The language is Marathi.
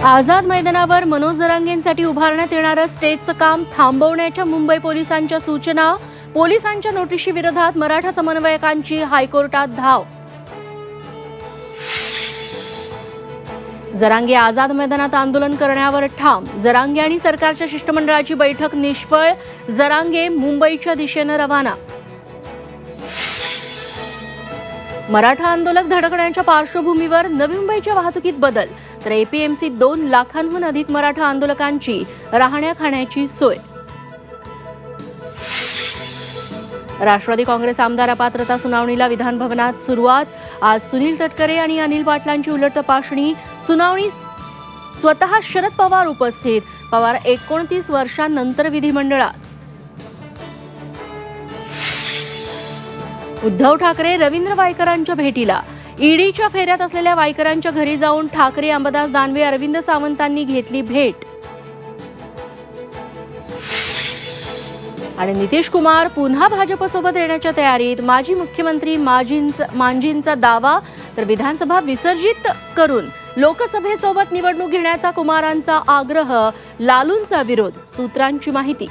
आझाद मैदानावर मनोज जरांगेंसाठी उभारण्यात येणारं स्टेजचं काम थांबवण्याच्या मुंबई पोलिसांच्या सूचना. पोलिसांच्या नोटिशी विरोधात मराठा समन्वयकांची हायकोर्टात धाव. जरांगे आझाद मैदानात आंदोलन करण्यावर ठाम. जरांगे आणि सरकारच्या शिष्टमंडळाची बैठक निष्फळ. जरांगे मुंबईच्या दिशेनं रवाना. मराठा आंदोलक धडकण्याच्या पार्श्वभूमीवर नवी मुंबईच्या वाहतुकीत बदल. तर एपीएमसी 2 लाखांहून अधिक मराठा आंदोलकांची राहण्या खाण्याची सोय. राष्ट्रवादी काँग्रेस आमदार अपात्रता सुनावणीला विधान भवनात सुरुवात. आज सुनील तटकरे आणि अनिल पाटलांची उलट तपासणी. सुनावणी स्वतः शरद पवार उपस्थित. पवार 29 वर्षांनंतर विधिमंडळात. उद्धव ठाकरे रवींद्र वायकरांच्या भेटीला. ईडीच्या फेऱ्यात असलेल्या वायकरांच्या घरी जाऊन ठाकरे, अंबादास दानवे, अरविंद सावंतांनी घेतली भेट. आणि नितीश कुमार पुन्हा भाजपसोबत येण्याच्या तयारीत. माजी मुख्यमंत्री मांझींचा दावा. तर विधानसभा विसर्जित करून लोकसभेसोबत निवडणूक घेण्याचा कुमारांचा आग्रह. लालूंचा विरोध. सूत्रांची माहिती.